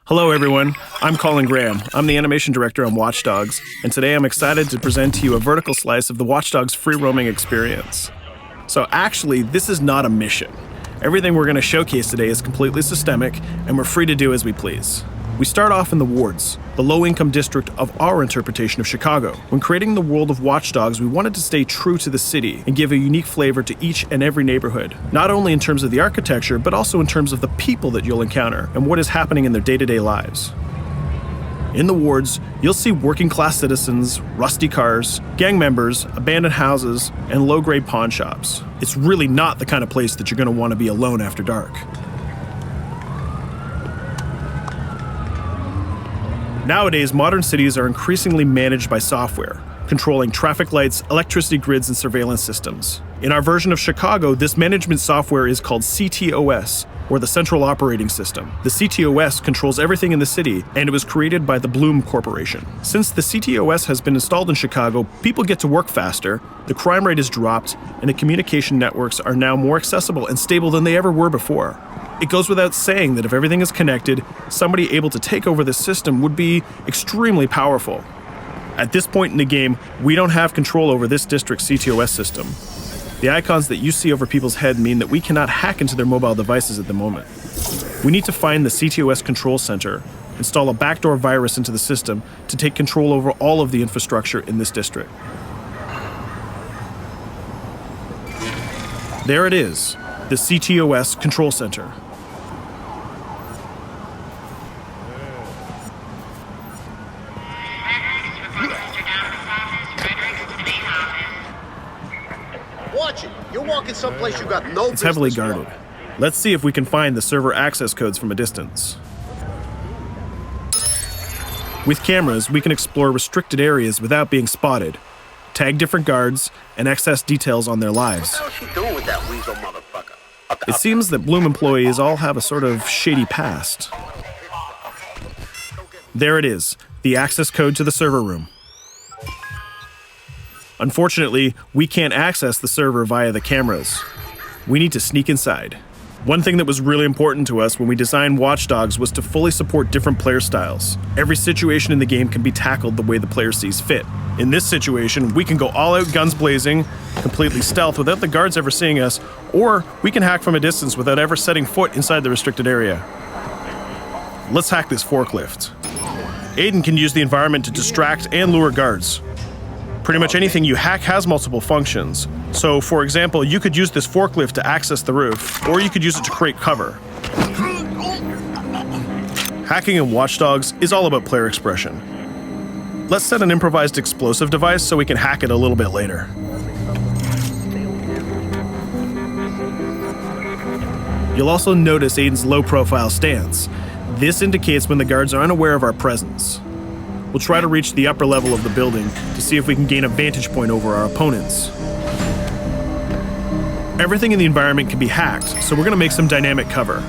Hello everyone, I'm Colin Graham. I'm the animation director on Watch Dogs, and today I'm excited to present to you a vertical slice of the Watch Dogs free roaming experience. So actually, this is not a mission. Everything we're going to showcase today is completely systemic, and we're free to do as we please. We start off in the wards, the low-income district of our interpretation of Chicago. When creating the world of Watch Dogs, we wanted to stay true to the city and give a unique flavor to each and every neighborhood, not only in terms of the architecture, but also in terms of the people that you'll encounter and what is happening in their day-to-day lives. In the wards, you'll see working-class citizens, rusty cars, gang members, abandoned houses, and low-grade pawn shops. It's really not the kind of place that you're going to want to be alone after dark. Nowadays, modern cities are increasingly managed by software, controlling traffic lights, electricity grids, and surveillance systems. In our version of Chicago, this management software is called CTOS, or the Central Operating System. The CTOS controls everything in the city, and it was created by the Bloom Corporation. Since the CTOS has been installed in Chicago, people get to work faster, the crime rate has dropped, and the communication networks are now more accessible and stable than they ever were before. It goes without saying that if everything is connected, somebody able to take over this system would be extremely powerful. At this point in the game, we don't have control over this district's CTOS system. The icons that you see over people's head mean that we cannot hack into their mobile devices at the moment. We need to find the CTOS control center, install a backdoor virus into the system to take control over all of the infrastructure in this district. There it is, the CTOS control center. Watch it. You're walking someplace you got no business. It's heavily guarded. Let's see if we can find the server access codes from a distance. With cameras, we can explore restricted areas without being spotted, tag different guards, and access details on their lives. What the hell is she doing with that weasel motherfucker? It seems that Bloom employees all have a sort of shady past. There it is, the access code to the server room. Unfortunately, we can't access the server via the cameras. We need to sneak inside. One thing that was really important to us when we designed Watch Dogs was to fully support different player styles. Every situation in the game can be tackled the way the player sees fit. In this situation, we can go all out guns blazing, completely stealth without the guards ever seeing us, or we can hack from a distance without ever setting foot inside the restricted area. Let's hack this forklift. Aiden can use the environment to distract and lure guards. Pretty much anything you hack has multiple functions. So, for example, you could use this forklift to access the roof, or you could use it to create cover. Hacking in Watch Dogs is all about player expression. Let's set an improvised explosive device so we can hack it a little bit later. You'll also notice Aiden's low-profile stance. This indicates when the guards are unaware of our presence. We'll try to reach the upper level of the building to see if we can gain a vantage point over our opponents. Everything in the environment can be hacked, so we're going to make some dynamic cover.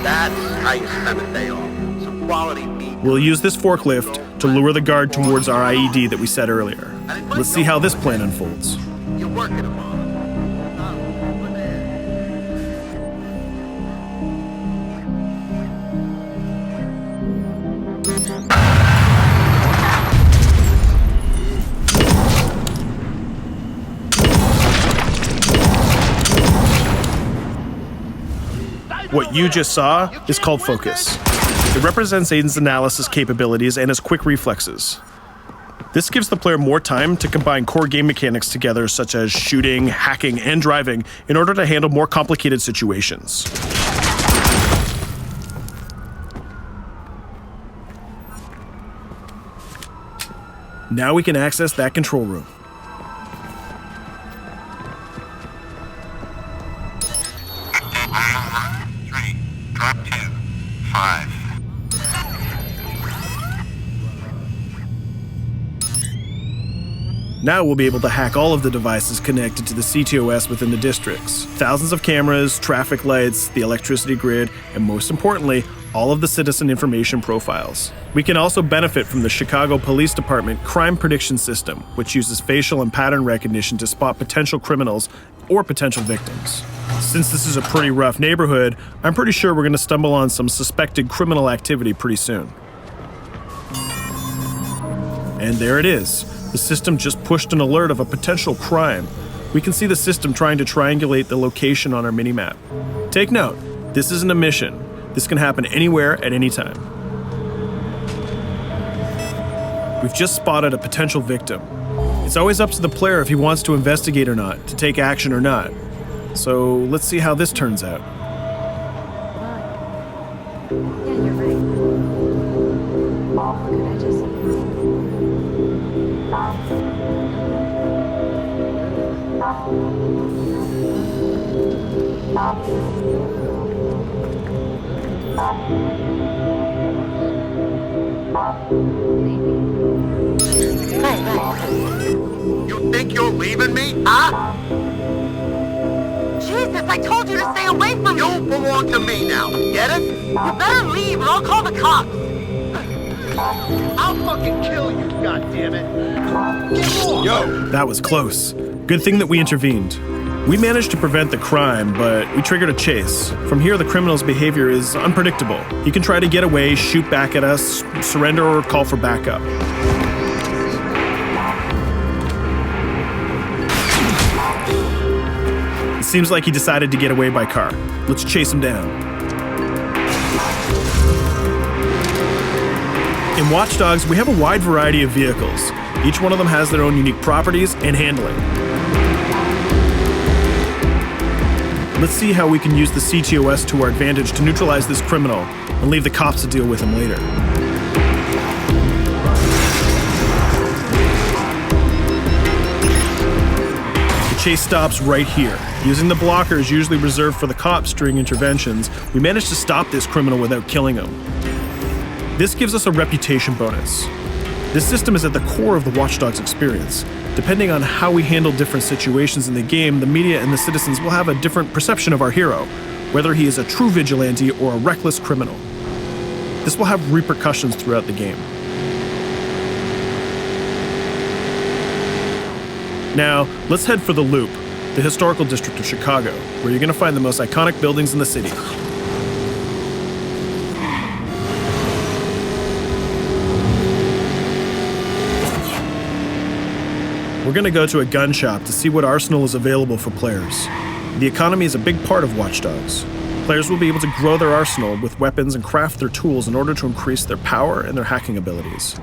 That's how you spend a day off. Some quality meat. We'll use this forklift to lure the guard towards our IED that we set earlier. Let's see how this plan unfolds. You're working them on. What you just saw is called focus. It represents Aiden's analysis capabilities and his quick reflexes. This gives the player more time to combine core game mechanics together, such as shooting, hacking, and driving, in order to handle more complicated situations. Now we can access that control room. Drop 2, 5. Now we'll be able to hack all of the devices connected to the CTOS within the districts. Thousands of cameras, traffic lights, the electricity grid, and most importantly, all of the citizen information profiles. We can also benefit from the Chicago Police Department crime prediction system, which uses facial and pattern recognition to spot potential criminals or potential victims. Since this is a pretty rough neighborhood, I'm pretty sure we're going to stumble on some suspected criminal activity pretty soon. And there it is. The system just pushed an alert of a potential crime. We can see the system trying to triangulate the location on our minimap. Take note, this isn't a mission. This can happen anywhere at any time. We've just spotted a potential victim. It's always up to the player if he wants to investigate or not, to take action or not. So let's see how this turns out. Yeah, you're right. Could I just... You think you're leaving me, huh? Jesus, I told you to stay away from me! You belong to me now, get it? You better leave or I'll call the cops! I'll fucking kill you, goddammit! Get off! Yo, that was close. Good thing that we intervened. We managed to prevent the crime, but we triggered a chase. From here, the criminal's behavior is unpredictable. He can try to get away, shoot back at us, surrender, or call for backup. It seems like he decided to get away by car. Let's chase him down. In Watch Dogs, we have a wide variety of vehicles. Each one of them has their own unique properties and handling. Let's see how we can use the CTOS to our advantage to neutralize this criminal and leave the cops to deal with him later. The chase stops right here. Using the blockers usually reserved for the cops during interventions, we managed to stop this criminal without killing him. This gives us a reputation bonus. This system is at the core of the Watch Dogs experience. Depending on how we handle different situations in the game, the media and the citizens will have a different perception of our hero, whether he is a true vigilante or a reckless criminal. This will have repercussions throughout the game. Now, let's head for the Loop, the historical district of Chicago, where you're going to find the most iconic buildings in the city. We're going to go to a gun shop to see what arsenal is available for players. The economy is a big part of Watch Dogs. Players will be able to grow their arsenal with weapons and craft their tools in order to increase their power and their hacking abilities.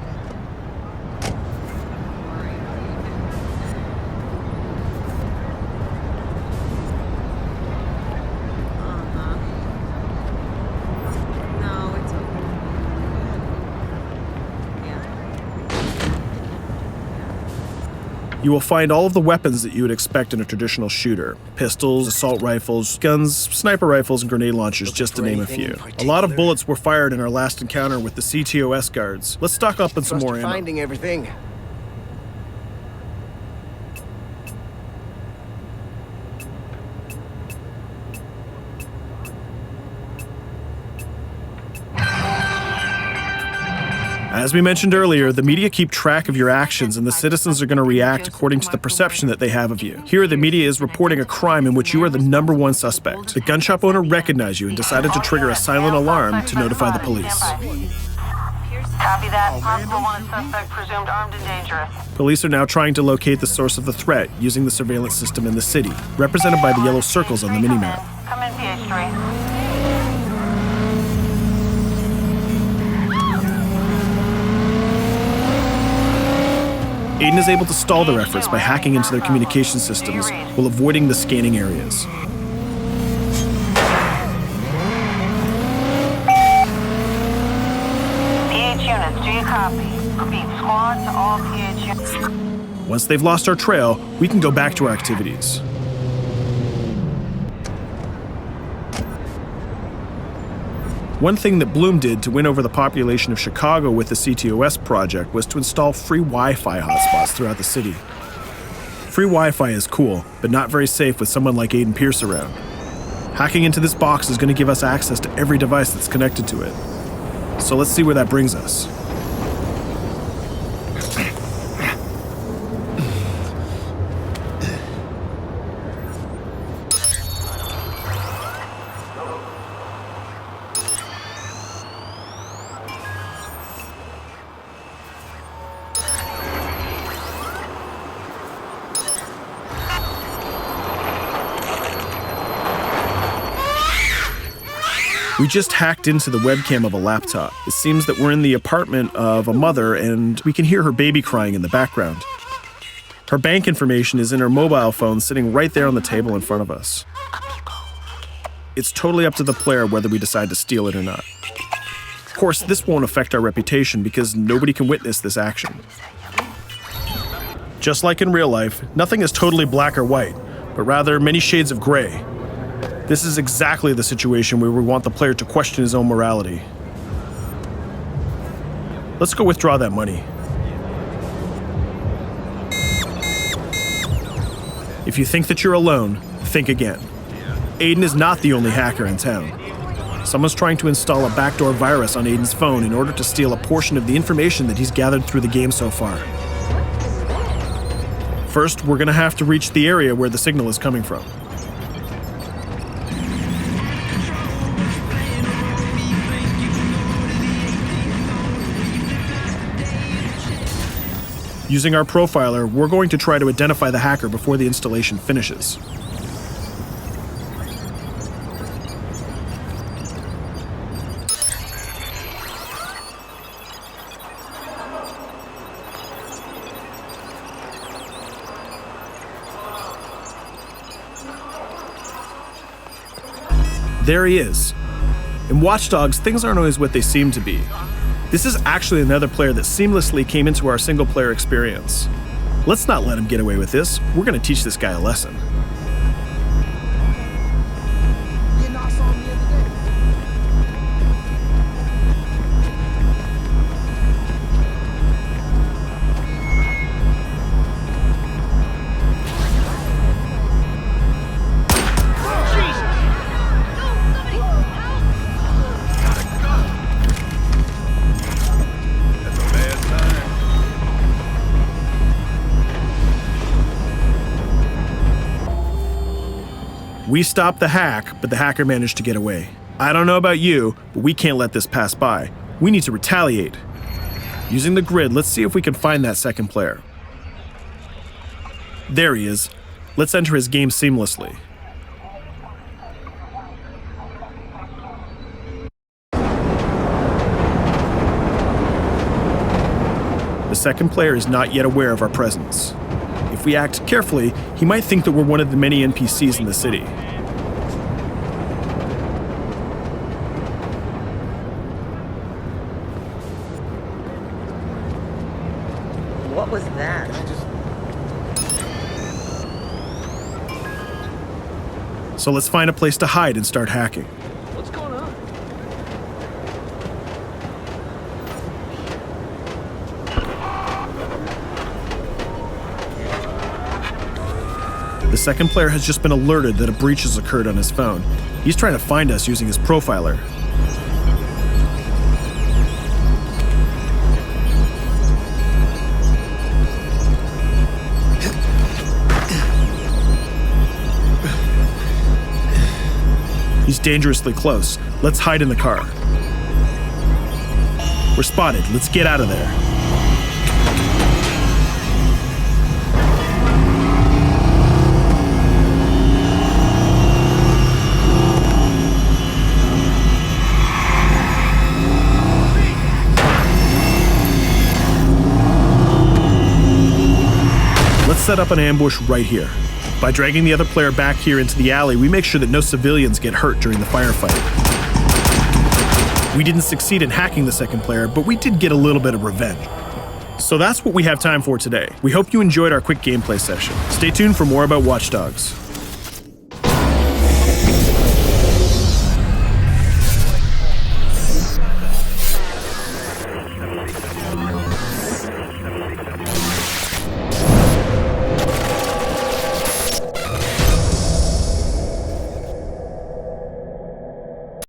No, it's okay. You will find all of the weapons that you would expect in a traditional shooter. Pistols, assault rifles, guns, sniper rifles, and grenade launchers, just to name a few. A lot of bullets were fired in our last encounter with the CTOS guards. Let's stock up on some more ammo. Finding everything. As we mentioned earlier, the media keep track of your actions and the citizens are going to react according to the perception that they have of you. Here, the media is reporting a crime in which you are the #1 suspect. The gun shop owner recognized you and decided to trigger a silent alarm to notify the police. Copy that. Possible wanted suspect presumed armed and dangerous. Police are now trying to locate the source of the threat using the surveillance system in the city, represented by the yellow circles on the minimap. Come in, PH3. Aiden is able to stall their efforts by hacking into their communication systems while avoiding the scanning areas. PH units, do you copy? Repeat, squad to all PH units. Once they've lost our trail, we can go back to our activities. One thing that Bloom did to win over the population of Chicago with the CTOS project was to install free Wi-Fi hotspots throughout the city. Free Wi-Fi is cool, but not very safe with someone like Aiden Pierce around. Hacking into this box is going to give us access to every device that's connected to it. So let's see where that brings us. We just hacked into the webcam of a laptop. It seems that we're in the apartment of a mother and we can hear her baby crying in the background. Her bank information is in her mobile phone sitting right there on the table in front of us. It's totally up to the player whether we decide to steal it or not. Of course, this won't affect our reputation because nobody can witness this action. Just like in real life, nothing is totally black or white, but rather many shades of gray. This is exactly the situation where we want the player to question his own morality. Let's go withdraw that money. If you think that you're alone, think again. Aiden is not the only hacker in town. Someone's trying to install a backdoor virus on Aiden's phone in order to steal a portion of the information that he's gathered through the game so far. First, we're gonna have to reach the area where the signal is coming from. Using our profiler, we're going to try to identify the hacker before the installation finishes. There he is. In Watch Dogs, things aren't always what they seem to be. This is actually another player that seamlessly came into our single-player experience. Let's not let him get away with this. We're going to teach this guy a lesson. We stopped the hack, but the hacker managed to get away. I don't know about you, but we can't let this pass by. We need to retaliate. Using the grid, let's see if we can find that second player. There he is. Let's enter his game seamlessly. The second player is not yet aware of our presence. If we act carefully, he might think that we're one of the many NPCs in the city. What was that? So let's find a place to hide and start hacking. What's going on? The second player has just been alerted that a breach has occurred on his phone. He's trying to find us using his profiler. He's dangerously close. Let's hide in the car. We're spotted. Let's get out of there. Let's set up an ambush right here. By dragging the other player back here into the alley, we make sure that no civilians get hurt during the firefight. We didn't succeed in hacking the second player, but we did get a little bit of revenge. So that's what we have time for today. We hope you enjoyed our quick gameplay session. Stay tuned for more about Watch Dogs.